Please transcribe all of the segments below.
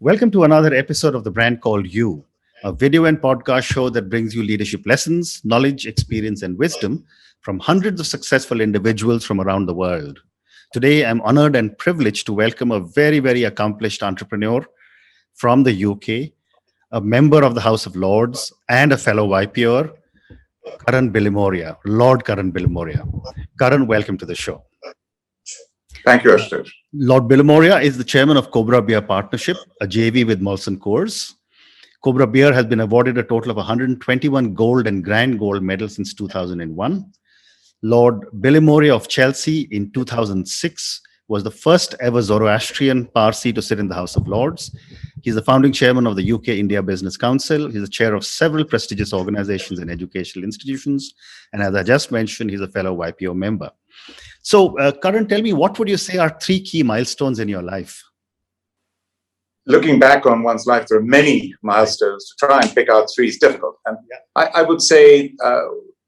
Welcome to another episode of The Brand Called You, a video and podcast show that brings you leadership lessons, knowledge, experience, and wisdom from hundreds of successful individuals from around the world. Today, I'm honored and privileged to welcome a very accomplished entrepreneur from the UK, a member of the House of Lords, and a fellow YPR, Karan Bilimoria, Lord Karan Bilimoria. Karan, welcome to the show. Thank you, Ashish. Lord Bilimoria is the chairman of Cobra Beer Partnership, a JV with Molson Coors. Cobra Beer has been awarded a total of 121 gold and grand gold medals since 2001. Lord Bilimoria of Chelsea in 2006 was the first ever Zoroastrian Parsi to sit in the House of Lords. He's the founding chairman of the UK India Business Council. He's the chair of several prestigious organizations and educational institutions. And as I just mentioned, he's a fellow YPO member. So, Karan, tell me, what would you say are three key milestones in your life? Looking back on one's life, there are many milestones. To try and pick out three is difficult. And I would say,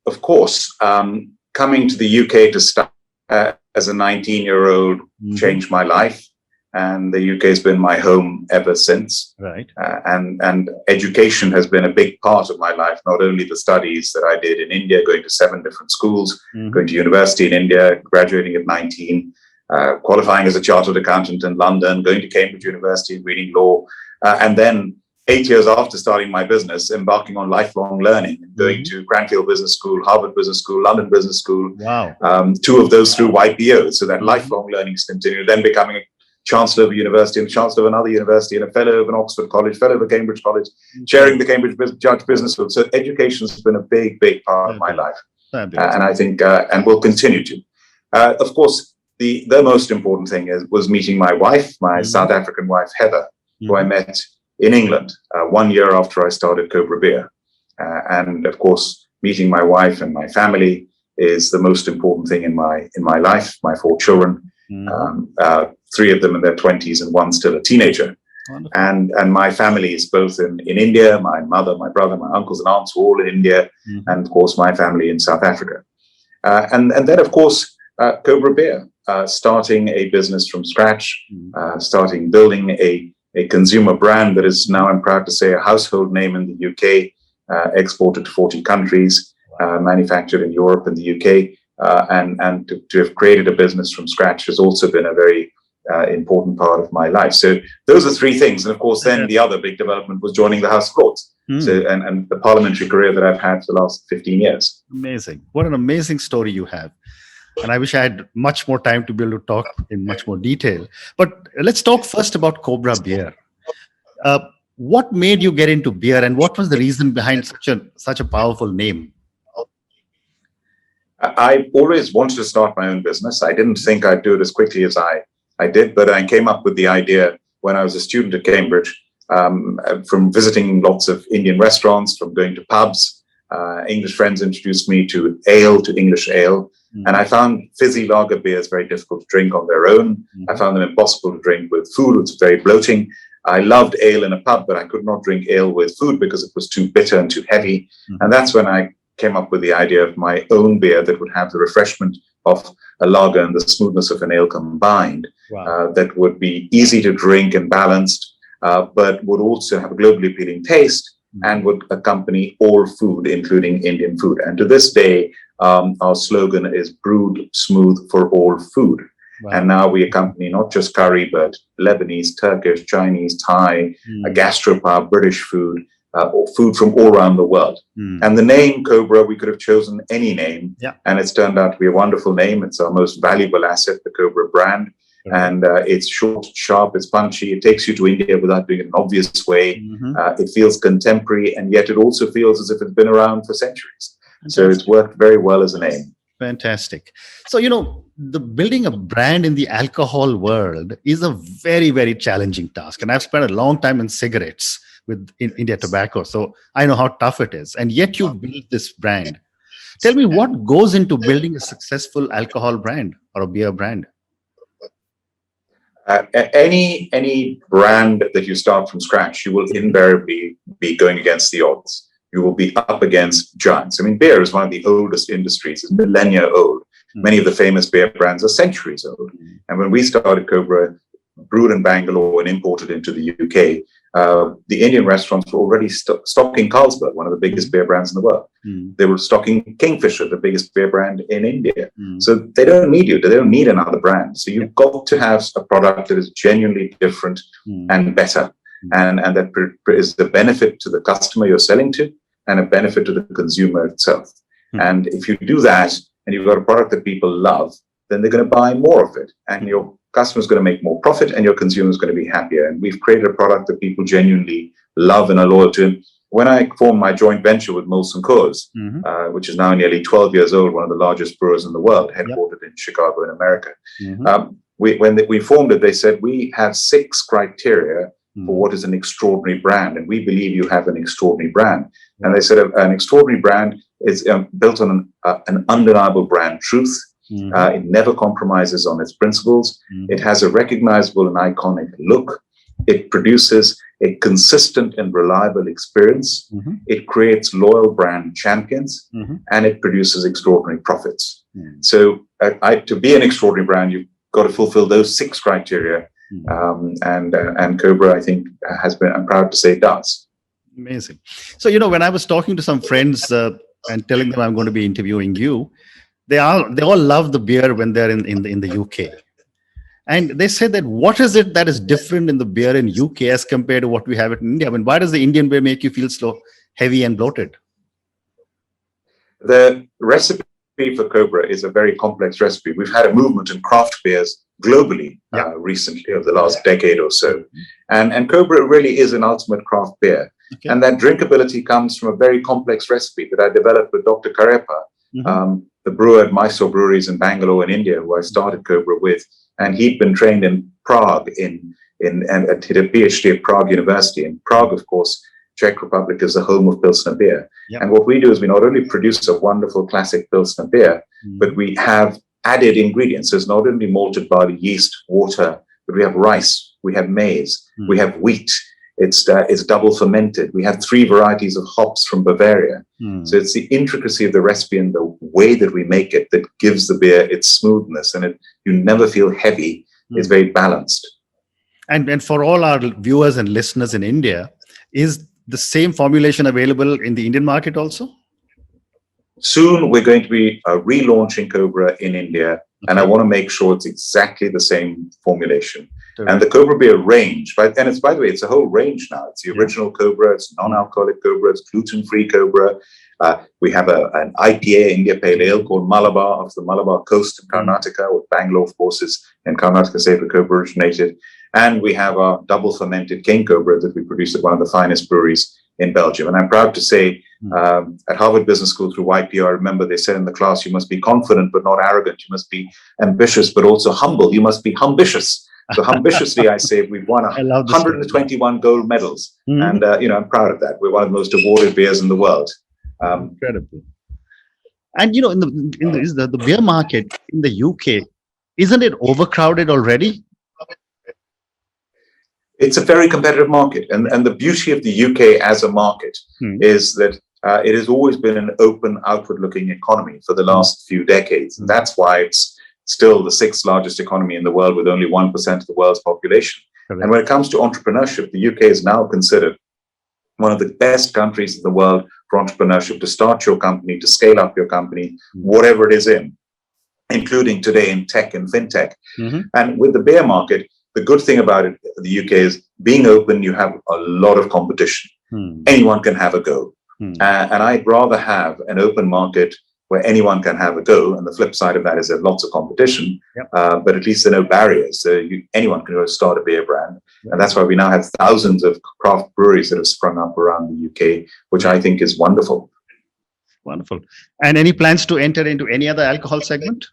of course, coming to the UK to start as a 19-year-old changed my life. And the UK has been my home ever since. Right. And education has been a big part of my life, not only the studies that I did in India, going to 7 different schools, going to university in India, graduating at 19, qualifying as a chartered accountant in London, going to Cambridge University and reading law, and then 8 years after starting my business, embarking on lifelong learning, going to Cranfield Business School, Harvard Business School, London Business School, Wow. 2 of those through YPO, so that lifelong learning has continued, then becoming a chancellor of a university and chancellor of another university and a fellow of an Oxford College, fellow of a Cambridge College, chairing the Cambridge Judge Business School. So education has been a big part of my life. And I think, and will continue to. Of course, the most important thing was meeting my wife, my South African wife, Heather, who I met in England 1 year after I started Cobra Beer. And of course, meeting my wife and my family is the most important thing in my life, my 4 children. 3 of them in their 20s and 1 still a teenager. And my family is both in India, my mother, my brother, my uncles and aunts were all in India, and of course my family in South Africa. And then of course Cobra Beer, starting a business from scratch, building a consumer brand that is now, I'm proud to say, a household name in the UK, exported to 40 countries, manufactured in Europe and the UK. And to have created a business from scratch has also been a very important part of my life. So those are 3 things. And of course, then the other big development was joining the House of Lords. So, and the parliamentary career that I've had for the last 15 years. Amazing. What an amazing story you have. And I wish I had much more time to be able to talk in much more detail. But let's talk first about Cobra Beer. What made you get into beer, and what was the reason behind such a powerful name? I always wanted to start my own business. I didn't think I'd do it as quickly as I did, but I came up with the idea when I was a student at Cambridge, from visiting lots of Indian restaurants, from going to pubs. English friends introduced me to English ale. And I found fizzy lager beers very difficult to drink on their own. I found them impossible to drink with food. It was very bloating. I loved ale in a pub, but I could not drink ale with food because it was too bitter and too heavy. And that's when I came up with the idea of my own beer that would have the refreshment of a lager and the smoothness of an ale combined. That would be easy to drink and balanced, but would also have a globally appealing taste and would accompany all food, including Indian food. And to this day, our slogan is brewed smooth for all food. And now we accompany not just curry, but Lebanese, Turkish, Chinese, Thai, gastropub, British food, or food from all around the world. And the name Cobra, we could have chosen any name, and it's turned out to be a wonderful name. It's our most valuable asset, the Cobra brand. And it's short, sharp, it's punchy. It takes you to India without doing it in an obvious way. It feels contemporary, and yet it also feels as if it's been around for centuries. So it's worked very well as a name. Fantastic. So, the building a brand in the alcohol world is a very challenging task. And I've spent a long time in cigarettes in India Tobacco. So I know how tough it is. And yet you built this brand. Tell me, what goes into building a successful alcohol brand or a beer brand? Any brand that you start from scratch, you will invariably be going against the odds. You will be up against giants. I mean, beer is one of the oldest industries. It's millennia old. Many of the famous beer brands are centuries old. And when we started Cobra, brewed in Bangalore and imported into the UK, the Indian restaurants were already stocking Carlsberg, one of the biggest beer brands in the world. They were stocking Kingfisher, the biggest beer brand in India. So they don't need you. They don't need another brand. So you've got to have a product that is genuinely different and better. And that is the benefit to the customer you're selling to and a benefit to the consumer itself. And if you do that and you've got a product that people love, then they're going to buy more of it. And your customer is going to make more profit and your consumer is going to be happier. And we've created a product that people genuinely love and are loyal to. When I formed my joint venture with Molson Coors, which is now nearly 12 years old, one of the largest brewers in the world, headquartered in Chicago in America, when we formed it, they said, we have 6 criteria for what is an extraordinary brand. And we believe you have an extraordinary brand. And they said an extraordinary brand is built on an undeniable brand truth. It never compromises on its principles. It has a recognizable and iconic look. It produces a consistent and reliable experience. It creates loyal brand champions, and it produces extraordinary profits. So to be an extraordinary brand, you've got to fulfill those 6 criteria. And Cobra, I think, I'm proud to say, does. Amazing. So, when I was talking to some friends and telling them I'm going to be interviewing you, they all love the beer when they're in the UK. And they said that what is it that is different in the beer in UK as compared to what we have in India? I mean, why does the Indian beer make you feel so heavy and bloated? The recipe for Cobra is a very complex recipe. We've had a movement in craft beers globally recently over the last decade or so. And Cobra really is an ultimate craft beer. Okay. And that drinkability comes from a very complex recipe that I developed with Dr. Karepa, the brewer at Mysore Breweries in Bangalore in India, who I started Cobra with. And he'd been trained in Prague and did a PhD at Prague University. And Prague, of course, Czech Republic, is the home of Pilsner beer. And what we do is we not only produce a wonderful classic Pilsner beer, but we have added ingredients. There's not only malted barley, yeast, water, but we have rice, we have maize, we have wheat. It's double fermented. We have 3 varieties of hops from Bavaria. So it's the intricacy of the recipe and the way that we make it that gives the beer its smoothness, and you never feel heavy. It's very balanced. And for all our viewers and listeners in India, is the same formulation available in the Indian market also? Soon we're going to be relaunching Cobra in India, and I want to make sure it's exactly the same formulation. And the Cobra Beer range, by the way, it's a whole range now. It's the original Cobra, it's non-alcoholic Cobra, it's gluten-free Cobra. We have an IPA, India Pale Ale, called Malabar, off the Malabar coast in Karnataka, with Bangalore, of course, is in Karnataka, say the Cobra originated. And we have our double fermented King Cobra that we produce at one of the finest breweries in Belgium. And I'm proud to say, at Harvard Business School through YP, I remember they said in the class, you must be confident but not arrogant. You must be ambitious but also humble. You must be ambitious. So ambitiously, I say we've won 121 gold medals, and I'm proud of that. We're one of the most awarded beers in the world. Incredible. And in the beer market in the UK, isn't it overcrowded already? It's a very competitive market, and the beauty of the UK as a market is that it has always been an open, outward-looking economy for the last few decades, and that's why it's still the 6th largest economy in the world with only 1% of the world's population. Correct. And when it comes to entrepreneurship, the UK is now considered one of the best countries in the world for entrepreneurship, to start your company, to scale up your company, whatever it is in, including today in tech and fintech. And with the beer market, the good thing about it, the UK, is being open, you have a lot of competition. Anyone can have a go. And I'd rather have an open market where anyone can have a go. And the flip side of that is there's lots of competition, but at least there are no barriers. So anyone can go start a beer brand. And that's why we now have thousands of craft breweries that have sprung up around the UK, which I think is wonderful. Wonderful. And any plans to enter into any other alcohol segment?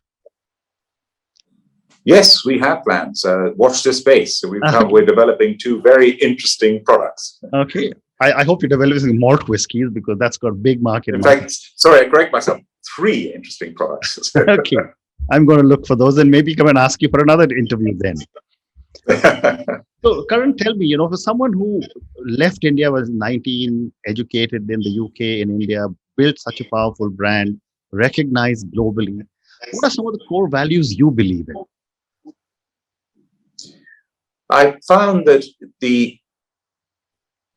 Yes, we have plans. Watch this space. So we're developing 2 very interesting products. Okay. I hope you're developing malt whiskeys, because that's got big market. In fact, sorry, I correct myself. 3 interesting products. Okay. I'm going to look for those and maybe come and ask you for another interview then. So, Karan, tell me, for someone who left India, was 19, educated in the UK, in India, built such a powerful brand, recognized globally, what are some of the core values you believe in? I found that the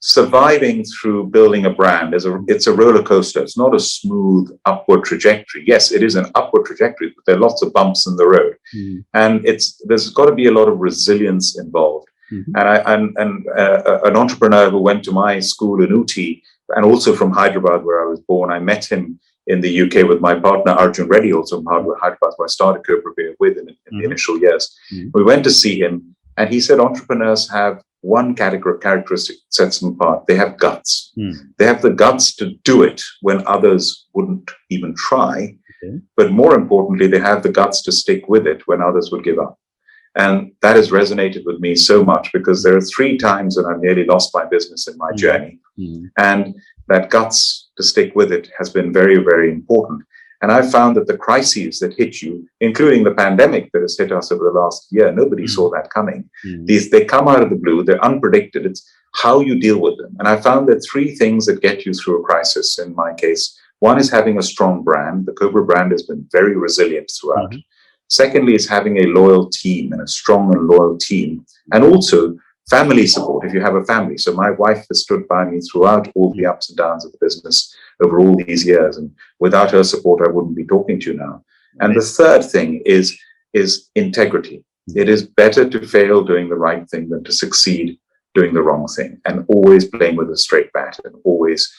surviving through building a brand it's a roller coaster. It's not a smooth upward trajectory. Yes, it is an upward trajectory, but there are lots of bumps in the road, and there's got to be a lot of resilience involved. And an entrepreneur who went to my school in Ooty and also from Hyderabad, where I was born, I met him in the UK with my partner Arjun Reddy, also from Hyderabad, who I started Cobra Beer with in the initial years. We went to see him, and he said entrepreneurs have one characteristic that sets them apart. They have guts. They have the guts to do it when others wouldn't even try. But more importantly, they have the guts to stick with it when others would give up. And that has resonated with me so much, because there are 3 times when I've nearly lost my business in my journey. And that guts to stick with it has been very, very important. And I've found that the crises that hit you, including the pandemic that has hit us over the last year, nobody saw that coming. They come out of the blue, they're unpredicted. It's how you deal with them. And I found that 3 things that get you through a crisis, in my case. One is having a strong brand. The Cobra brand has been very resilient throughout. Secondly is having a loyal team, and a strong and loyal team. And also family support, if you have a family. So my wife has stood by me throughout all the ups and downs of the business over all these years. And without her support, I wouldn't be talking to you now. And the third thing is integrity. It is better to fail doing the right thing than to succeed doing the wrong thing, and always playing with a straight bat and always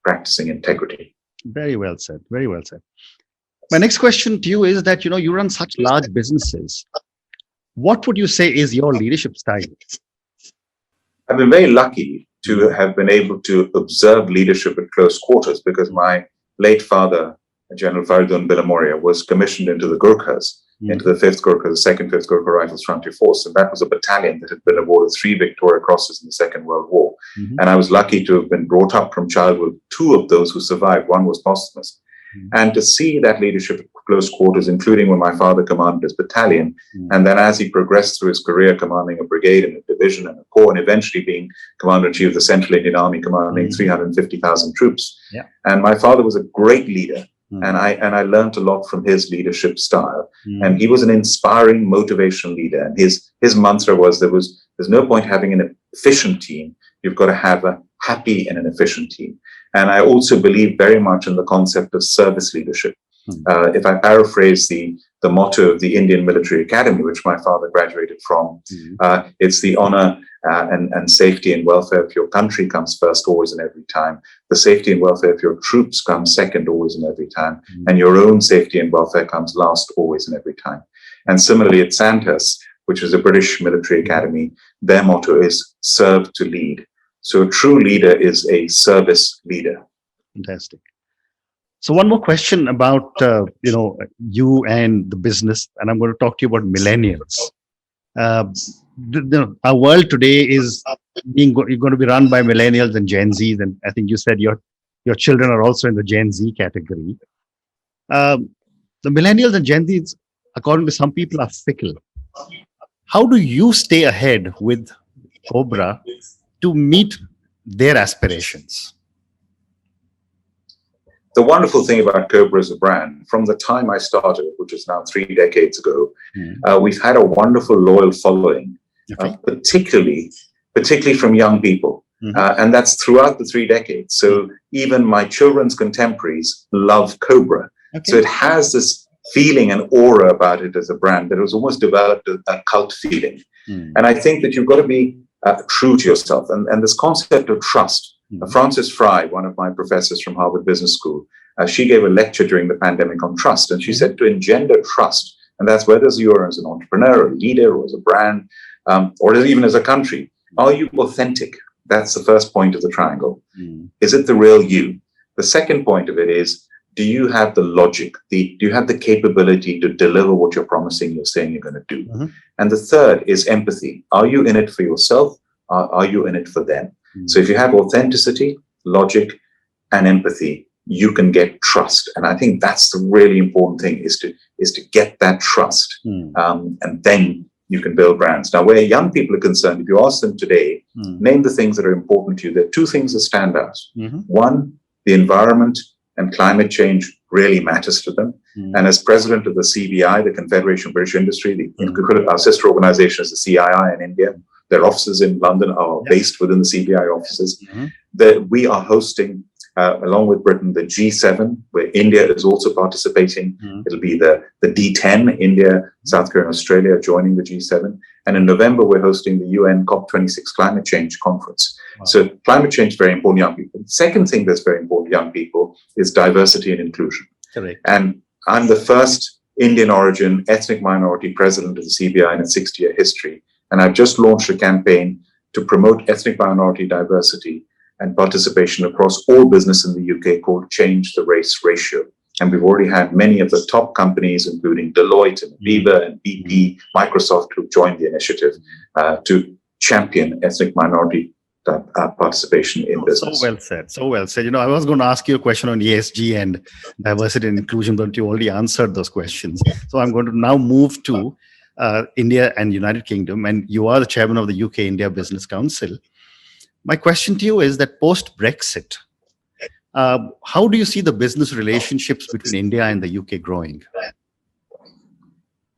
practicing integrity. Very well said. Very well said. My next question to you is that, you run such large businesses. What would you say is your leadership style? I've been very lucky to have been able to observe leadership at close quarters, because my late father, General Lord Bilimoria, was commissioned into the Gurkhas, into the 5th Gurkha, the 2nd 5th Gurkha Rifles Frontier Force. And that was a battalion that had been awarded 3 Victoria Crosses in the Second World War. And I was lucky to have been brought up from childhood. 2 of those who survived, one was posthumous. And to see that leadership at close quarters, including when my father commanded his battalion, and then as he progressed through his career, commanding a brigade and a division and a corps, and eventually being Commander-in-Chief of the Central Indian Army, commanding 350,000 troops. And my father was a great leader, and I learned a lot from his leadership style. And he was an inspiring, motivational leader. And his mantra was, there's no point having an efficient team. You've got to have a happy and an efficient team. And I also believe very much in the concept of service leadership. If I paraphrase the motto of the Indian Military Academy, which my father graduated from, it's the honor and safety and welfare of your country comes first, always and every time. The safety and welfare of your troops comes second, always and every time. And your own safety and welfare comes last, always and every time. And similarly at Sandhurst, which is a British military academy, their motto is serve to lead. So a true leader is a service leader. Fantastic. So one more question about you and the business, and I'm going to talk to you about millennials. Our world today is going to be run by millennials and Gen Zs, and I think you said your children are also in the Gen Z category. The millennials and Gen Zs, according to some people, are fickle. How do you stay ahead with Cobra to meet their aspirations? The wonderful thing about Cobra as a brand, from the time I started, which is now 3 decades ago, we've had a wonderful loyal following, particularly from young people. And that's throughout the 3 decades. So even my children's contemporaries love Cobra. So it has this feeling and aura about it as a brand that has almost developed a cult feeling. And I think that you've got to be true to yourself. And this concept of trust. Frances Fry, one of my professors from Harvard Business School, she gave a lecture during the pandemic on trust. And she said to engender trust, and that's whether you're as an entrepreneur, a leader, or as a brand, or even as a country, are you authentic? That's the first point of the triangle. Is it the real you? The second point of it is, do you have the logic? Do you have the capability to deliver what you're promising, you're saying you're going to do? And the third is empathy. Are you in it for yourself? Or are you in it for them? So if you have authenticity, logic, and empathy, you can get trust. And I think that's the really important thing, is to get that trust. And then you can build brands. Now, where young people are concerned, if you ask them today, name the things that are important to you, there are 2 things that stand out. One, the environment and climate change really matters to them. And as president of the CBI, the Confederation of British Industry, our sister organization is the CII in India, their offices in London are based within the CBI offices. We are hosting, along with Britain, the G7, where India is also participating. It'll be the D10, India, South Korea, and Australia joining the G7. And in November, we're hosting the UN COP26 climate change conference. So climate change is very important to young people. The second thing that's very important to young people is diversity and inclusion. Correct. And I'm the first Indian origin ethnic minority president of the CBI in its 60-year history. And I've just launched a campaign to promote ethnic minority diversity and participation across all business in the UK called Change the Race Ratio. And we've already had many of the top companies, including Deloitte and Viva and BP, Microsoft, who've joined the initiative to champion ethnic minority participation in business. So well said. So well said. I was going to ask you a question on ESG and diversity and inclusion, but you already answered those questions. So I'm going to now move to India and United Kingdom, and you are the chairman of the UK-India Business Council. My question to you is that post-Brexit, how do you see the business relationships between India and the UK growing?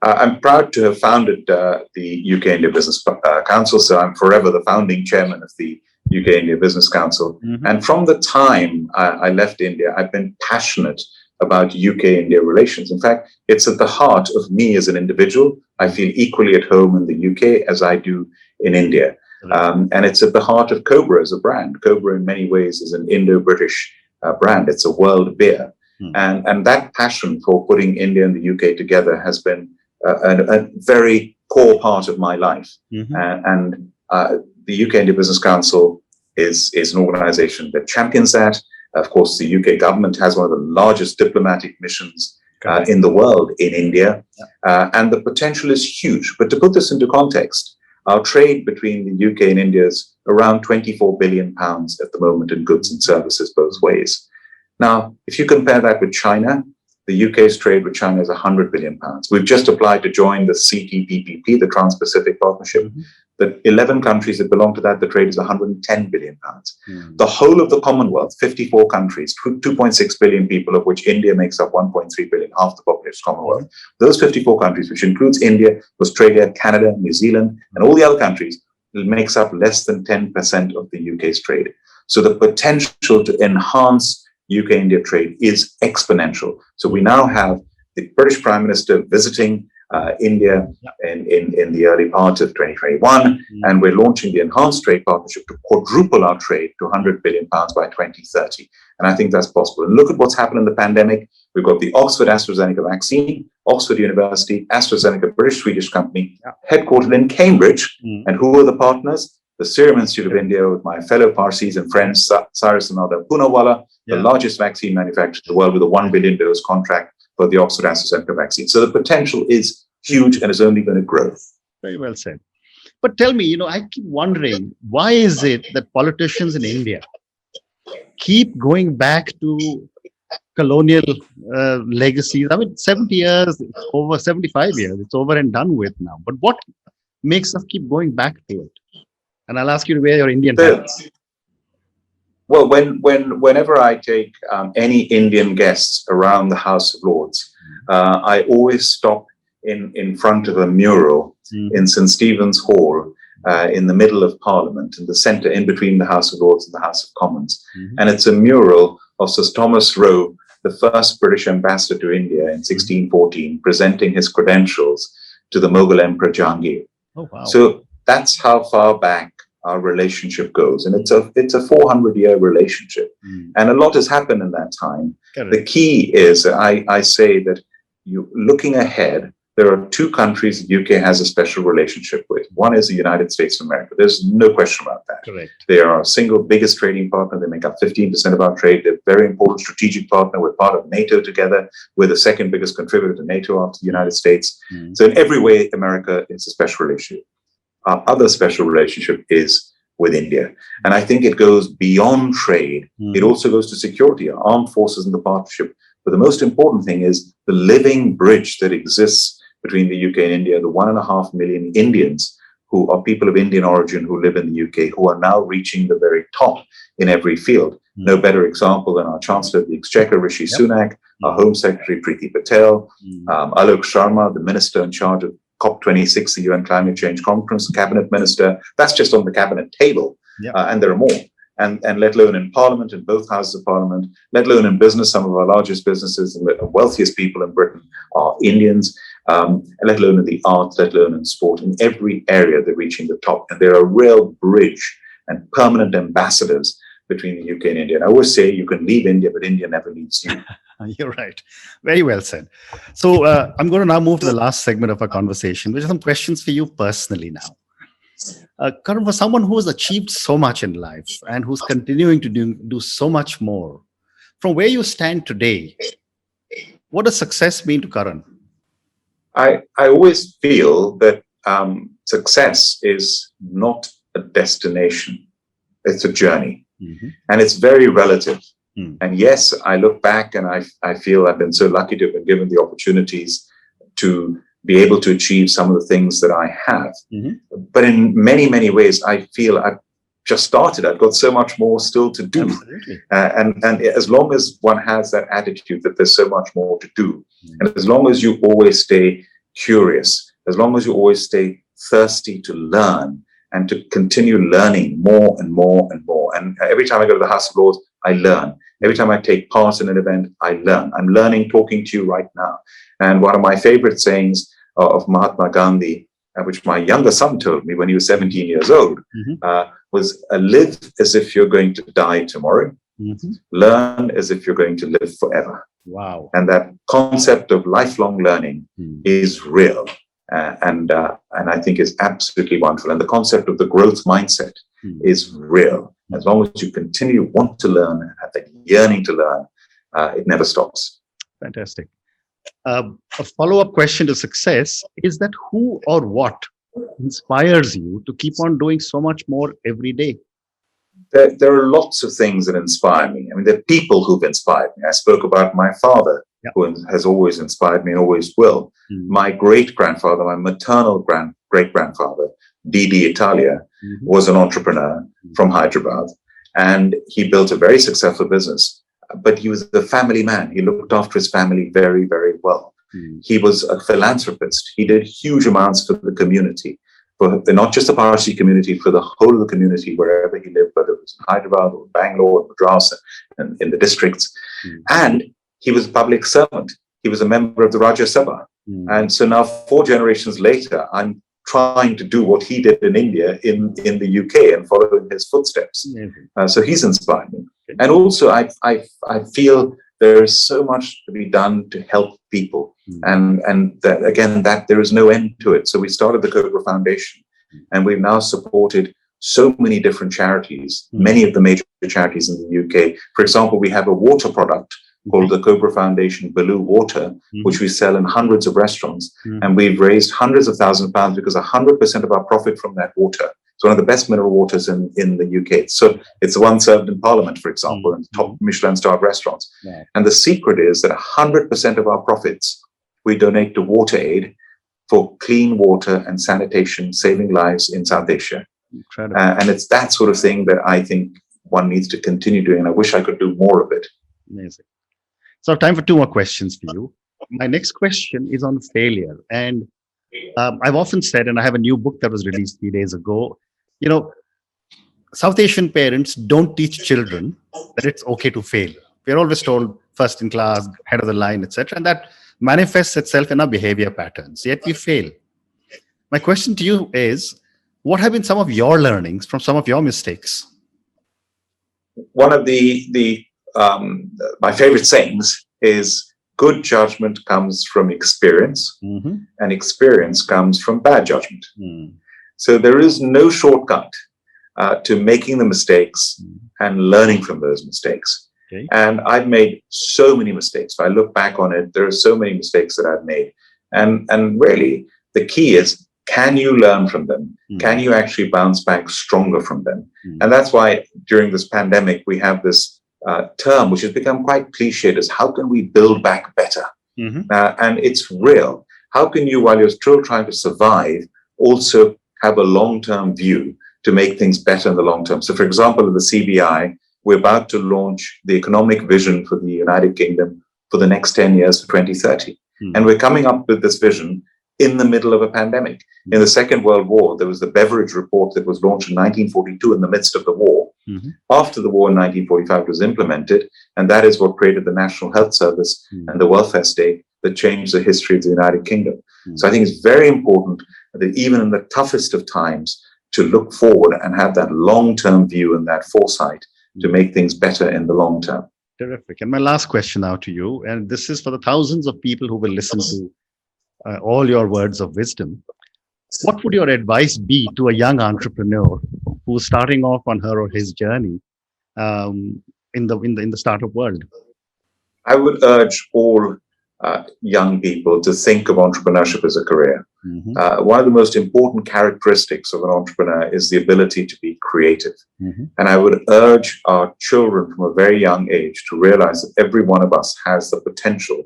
I'm proud to have founded the UK-India Business Council, so I'm forever the founding chairman of the UK-India Business Council. And from the time I left India, I've been passionate about UK-India relations. In fact, it's at the heart of me as an individual. I feel equally at home in the UK as I do in India. And it's at the heart of Cobra as a brand. Cobra in many ways is an Indo-British brand. It's a world beer. And that passion for putting India and the UK together has been a very core part of my life. And the UK India Business Council is an organization that champions that. Of course, the UK government has one of the largest diplomatic missions in the world in India. And the potential is huge. But to put this into context, our trade between the UK and India is around £24 billion at the moment in goods and services both ways. Now, if you compare that with China, the UK's trade with China is £100 billion. We've just applied to join the CTPPP, the Trans-Pacific Partnership. The 11 countries that belong to that, the trade is £110 billion. The whole of the Commonwealth, 54 countries, 2.6 billion people, of which India makes up 1.3 billion, half the population of the Commonwealth. Those 54 countries, which includes India, Australia, Canada, New Zealand, and all the other countries, makes up less than 10% of the UK's trade. So the potential to enhance UK-India trade is exponential. So we now have the British Prime Minister visiting India in the early part of 2021, and we're launching the Enhanced Trade Partnership to quadruple our trade to £100 billion by 2030. And I think that's possible. And look at what's happened in the pandemic. We've got the Oxford AstraZeneca vaccine, Oxford University, AstraZeneca, British-Swedish company, headquartered in Cambridge. And who are the partners? The Serum Institute of India, with my fellow Parsis and friends, Cyrus and Nada Poonawalla, the largest vaccine manufacturer in the world with a 1 billion dose contract for the Oxford AstraZeneca vaccine. So the potential is huge and is only going to grow. Very well said. But tell me, I keep wondering, why is it that politicians in India keep going back to colonial legacies? I mean, 70 years, it's over 75 years, it's over and done with now. But what makes us keep going back to it? And I'll ask you to wear your Indian hat. Well, whenever I take any Indian guests around the House of Lords, I always stop in front of a mural in St. Stephen's Hall in the middle of Parliament, in the centre, in between the House of Lords and the House of Commons. And it's a mural of Sir Thomas Roe, the first British ambassador to India in 1614, presenting his credentials to the Mughal Emperor Jahangir. Oh, wow. So that's how far back our relationship goes. And it's a 400-year relationship. And a lot has happened in that time. The key is, I say that looking ahead, there are two countries the UK has a special relationship with. One is the United States of America. There's no question about that. Correct. They are our single biggest trading partner. They make up 15% of our trade. They're a very important strategic partner. We're part of NATO together. We're the second biggest contributor to NATO after the United States. So in every way, America is a special relationship. Our other special relationship is with India. And I think it goes beyond trade. It also goes to security, our armed forces and the partnership. But the most important thing is the living bridge that exists between the UK and India, the 1.5 million Indians who are people of Indian origin who live in the UK, who are now reaching the very top in every field. No better example than our Chancellor of the Exchequer, Rishi Sunak, our Home Secretary, Preeti Patel, Alok Sharma, the Minister in charge of COP26, the UN Climate Change Conference, cabinet minister. That's just on the cabinet table. Yeah. And there are more. And let alone in Parliament, in both houses of Parliament, let alone in business. Some of our largest businesses and the wealthiest people in Britain are Indians, let alone in the arts, let alone in sport. In every area, they're reaching the top. And they're a real bridge and permanent ambassadors between the UK and India. And I always say you can leave India, but India never leaves you. You're right. Very well said. So I'm going to now move to the last segment of our conversation, which are some questions for you personally now. Karan, for someone who has achieved so much in life and who's continuing to do so much more, from where you stand today, what does success mean to Karan? I always feel that success is not a destination. It's a journey. Mm-hmm. And it's very relative. Mm. And yes, I look back and I feel I've been so lucky to have been given the opportunities to be able to achieve some of the things that I have. Mm-hmm. But in many, many ways, I feel I've just started. I've got so much more still to do. Absolutely. And as long as one has that attitude that there's so much more to do, and as long as you always stay curious, as long as you always stay thirsty to learn and to continue learning more and more and more. And every time I go to the House of Lords, I learn. Every time I take part in an event, I learn. I'm learning talking to you right now. And one of my favorite sayings of Mahatma Gandhi, which my younger son told me when he was 17 years old, Mm-hmm. was live as if you're going to die tomorrow. Mm-hmm. Learn as if you're going to live forever. Wow. And that concept of lifelong learning is real. And I think is absolutely wonderful. And the concept of the growth mindset is real. As long as you continue to want to learn and have that yearning to learn, it never stops. Fantastic. A follow-up question to success is that who or what inspires you to keep on doing so much more every day? There are lots of things that inspire me. I mean, there are people who've inspired me. I spoke about my father, who has always inspired me and always will. My great-grandfather, my maternal great-grandfather, D.D. Italia, was an entrepreneur from Hyderabad, and he built a very successful business. But he was a family man. He looked after his family very, very well. He was a philanthropist. He did huge amounts for the community, for not just the Parsi community, for the whole of the community, wherever he lived, whether it was in Hyderabad or Bangalore or Madras and in the districts. And he was a public servant. He was a member of the Rajya Sabha. And so now 4 generations later, I'm trying to do what he did in India in the UK and follow in his footsteps. So he's inspired me. And also I feel there is so much to be done to help people. And that, again, that there is no end to it. So we started the Cobra Foundation, and we've now supported so many different charities, many of the major charities in the UK. For example, we have a water product called the Cobra Foundation Blue Water, which we sell in hundreds of restaurants. And we've raised hundreds of thousands of pounds because 100% of our profit from that water, it's one of the best mineral waters in the UK. So it's the one served in Parliament, for example, and top Michelin-starred restaurants. And the secret is that 100% of our profits, we donate to WaterAid for clean water and sanitation, saving lives in South Asia. Incredible. And it's that sort of thing that I think one needs to continue doing. And I wish I could do more of it. Amazing. So I have time for 2 more questions for you. My next question is on failure. And I've often said, and I have a new book that was released 3 days ago, South Asian parents don't teach children that it's okay to fail. We're always told first in class, head of the line, etc. And that manifests itself in our behavior patterns, yet we fail. My question to you is, what have been some of your learnings from some of your mistakes? One of my favorite sayings is good judgment comes from experience, and experience comes from bad judgment. So there is no shortcut to making the mistakes and learning from those mistakes. Okay. And I've made so many mistakes. If I look back on it, there are so many mistakes that I've made. And really, the key is, can you learn from them? Can you actually bounce back stronger from them? And that's why during this pandemic, we have this term, which has become quite cliched, is how can we build back better? And it's real. How can you, while you're still trying to survive, also have a long-term view to make things better in the long term? So, for example, in the CBI, we're about to launch the economic vision for the United Kingdom for the next 10 years, for 2030. And we're coming up with this vision in the middle of a pandemic. In the Second World War, there was the Beveridge Report that was launched in 1942 in the midst of the war. After the war in 1945, it was implemented, and that is what created the National Health Service and the welfare state that changed the history of the United Kingdom. So I think it's very important that even in the toughest of times, to look forward and have that long-term view and that foresight to make things better in the long term. Terrific. And my last question now to you, and this is for the thousands of people who will listen to all your words of wisdom. What would your advice be to a young entrepreneur who's starting off on her or his journey in the startup world? I would urge all young people to think of entrepreneurship as a career. One of the most important characteristics of an entrepreneur is the ability to be creative. And I would urge our children from a very young age to realize that every one of us has the potential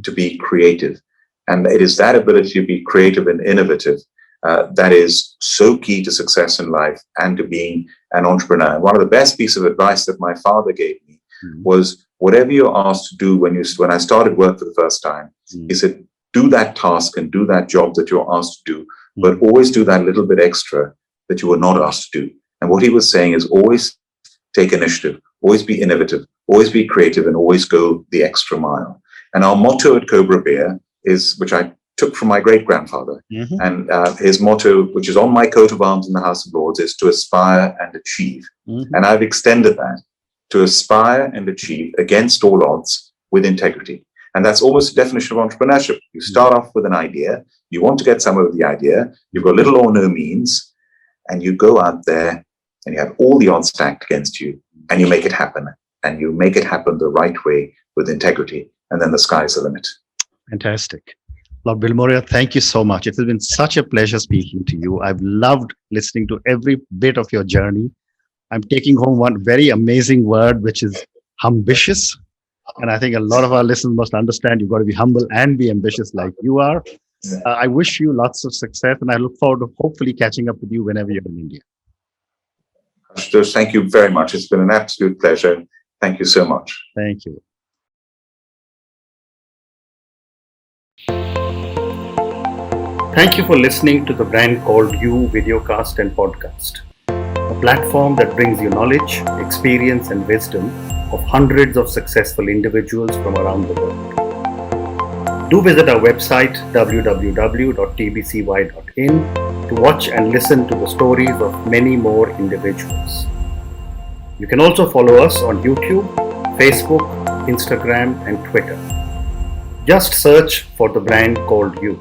to be creative. And it is that ability to be creative and innovative that is so key to success in life and to being an entrepreneur. One of the best pieces of advice that my father gave me was, whatever you're asked to do when I started work for the first time, he said, do that task and do that job that you're asked to do, but always do that little bit extra that you were not asked to do. And what he was saying is, always take initiative, always be innovative, always be creative, and always go the extra mile. And our motto at Cobra Beer is, which I took from my great-grandfather, and his motto, which is on my coat of arms in the House of Lords, is to aspire and achieve. And I've extended that to aspire and achieve against all odds with integrity. And that's almost the definition of entrepreneurship. You start off with an idea, you want to get somewhere with the idea, you've got little or no means, and you go out there and you have all the odds stacked against you, and you make it happen. And you make it happen the right way with integrity. And then the sky's the limit. Fantastic. Lord Bilimoria, thank you so much. It has been such a pleasure speaking to you. I've loved listening to every bit of your journey. I'm taking home one very amazing word, which is ambitious. And I think a lot of our listeners must understand you've got to be humble and be ambitious like you are. I wish you lots of success, and I look forward to hopefully catching up with you whenever you're in India. Ashutosh, thank you very much. It's been an absolute pleasure. Thank you so much. Thank you. Thank you for listening to the Brand Called You videocast and podcast, a platform that brings you knowledge, experience, and wisdom of hundreds of successful individuals from around the world. Do visit our website www.tbcy.in to watch and listen to the stories of many more individuals. You can also follow us on YouTube, Facebook, Instagram, and Twitter. Just search for the Brand Called You.